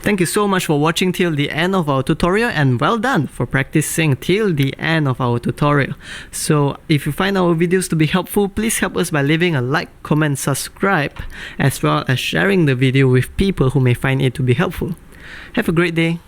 Thank you so much for watching till the end of our tutorial, and well done for practicing till the end of our tutorial. So if you find our videos to be helpful, please help us by leaving a like, comment, subscribe, as well as sharing the video with people who may find it to be helpful. Have a great day.